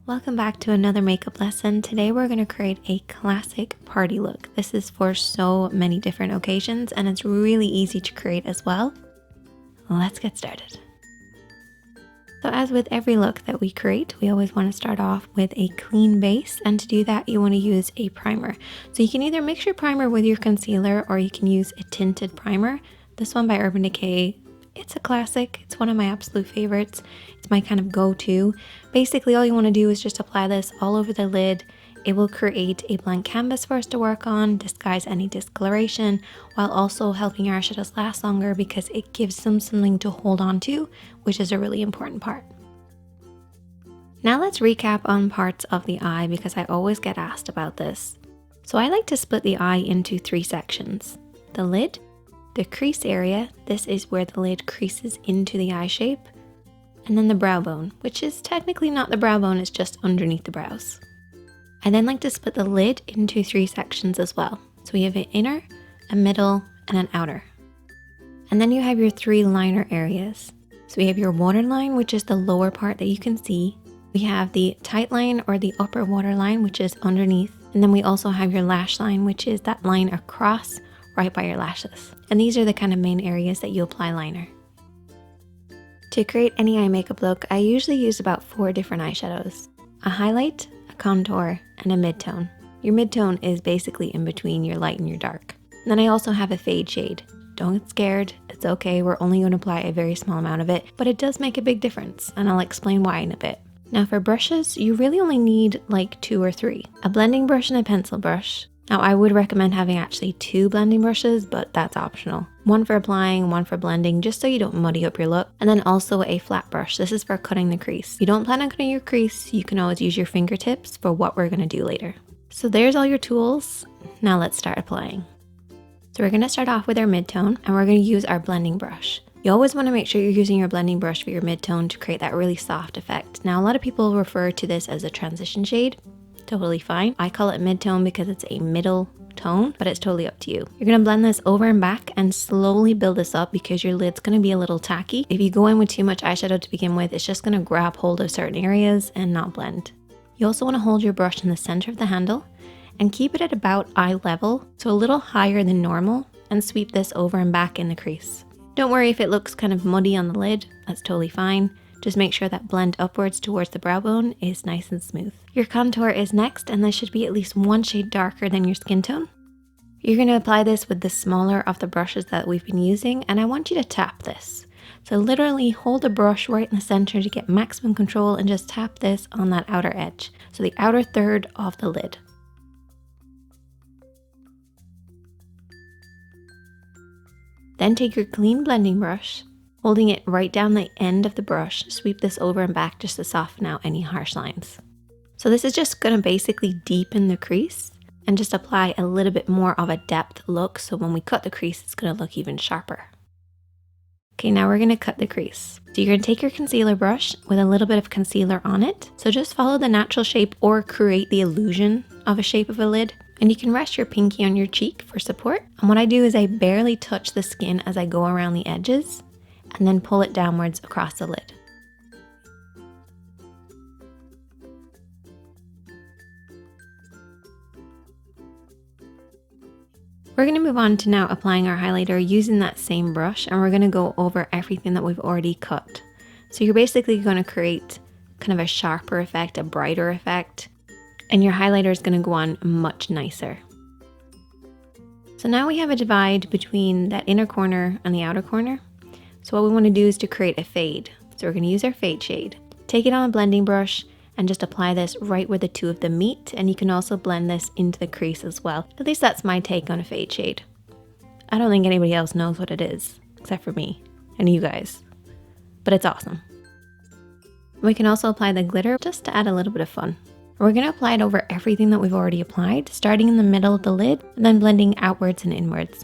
Welcome back to another makeup lesson. Today we're going to create a classic party look. This is for so many different occasions and it's really easy to create as well. Let's get started. So as with every look that we create, we always want to start off with a clean base, and to do that you want to use a primer. So you can either mix your primer with your concealer or you can use a tinted primer. This one by Urban Decay, it's a classic. It's one of my absolute favorites. It's my kind of go-to. Basically all you want to do is just apply this all over the lid. It will create a blank canvas for us to work on, disguise any discoloration, while also helping our eyeshadows last longer because it gives them something to hold on to, which is a really important part. Now let's recap on parts of the eye because I always get asked about this. So I like to split the eye into 3 sections. The lid, the crease area, this is where the lid creases into the eye shape, and then the brow bone, which is technically not the brow bone, it's just underneath the brows. I then like to split the lid into 3 sections as well. So we have an inner, a middle, and an outer. And then you have your 3 liner areas. So we have your waterline, which is the lower part that you can see. We have the tight line or the upper waterline, which is underneath. And then we also have your lash line, which is that line across right by your lashes. And these are the kind of main areas that you apply liner. To create any eye makeup look, I usually use about 4 different eyeshadows. A highlight, a contour, and a midtone. Your midtone is basically in between your light and your dark. And then I also have a fade shade. Don't get scared, it's okay, we're only going to apply a very small amount of it, but it does make a big difference, and I'll explain why in a bit. Now for brushes, you really only need like 2 or 3. A blending brush and a pencil brush. Now I would recommend having actually 2 blending brushes, but that's optional. One for applying, one for blending, just so you don't muddy up your look. And then also a flat brush. This is for cutting the crease. If you don't plan on cutting your crease, you can always use your fingertips for what we're gonna do later. So there's all your tools. Now let's start applying. So we're gonna start off with our midtone and we're gonna use our blending brush. You always wanna make sure you're using your blending brush for your midtone to create that really soft effect. Now a lot of people refer to this as a transition shade. Totally fine. I call it midtone because it's a middle tone, but it's totally up to you. You're gonna blend this over and back and slowly build this up because your lid's gonna be a little tacky. If you go in with too much eyeshadow to begin with, it's just gonna grab hold of certain areas and not blend. You also wanna hold your brush in the center of the handle and keep it at about eye level, so a little higher than normal, and sweep this over and back in the crease. Don't worry if it looks kind of muddy on the lid, that's totally fine. Just make sure that blend upwards towards the brow bone is nice and smooth. Your contour is next, and this should be at least 1 shade darker than your skin tone. You're going to apply this with the smaller of the brushes that we've been using, and I want you to tap this. So literally hold the brush right in the center to get maximum control and just tap this on that outer edge. So the outer third of the lid. Then take your clean blending brush, holding it right down the end of the brush, sweep this over and back just to soften out any harsh lines. So this is just gonna basically deepen the crease and just apply a little bit more of a depth look, so when we cut the crease, it's gonna look even sharper. Okay, now we're gonna cut the crease. So you're gonna take your concealer brush with a little bit of concealer on it. So just follow the natural shape or create the illusion of a shape of a lid. And you can rest your pinky on your cheek for support. And what I do is I barely touch the skin as I go around the edges, and then pull it downwards across the lid. We're going to move on to now applying our highlighter using that same brush, and we're going to go over everything that we've already cut. So you're basically going to create kind of a sharper effect, a brighter effect, and your highlighter is going to go on much nicer. So now we have a divide between that inner corner and the outer corner. So what we want to do is to create a fade. So we're going to use our fade shade. Take it on a blending brush and just apply this right where the 2 of them meet, and you can also blend this into the crease as well. At least that's my take on a fade shade. I don't think anybody else knows what it is, except for me and you guys, but it's awesome. We can also apply the glitter just to add a little bit of fun. We're going to apply it over everything that we've already applied, starting in the middle of the lid and then blending outwards and inwards.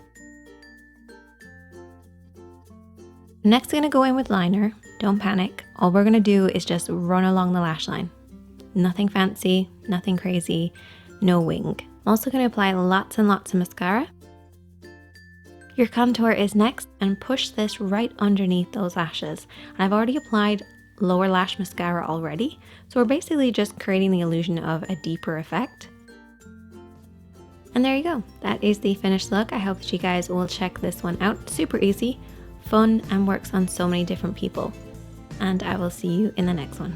Next, I'm going to go in with liner. Don't panic. All we're going to do is just run along the lash line. Nothing fancy, nothing crazy, no wing. I'm also going to apply lots and lots of mascara. Your contour is next, and push this right underneath those lashes. And I've already applied lower lash mascara already. So we're basically just creating the illusion of a deeper effect. And there you go. That is the finished look. I hope that you guys will check this one out. Super easy, fun, and works on so many different people. And I will see you in the next one.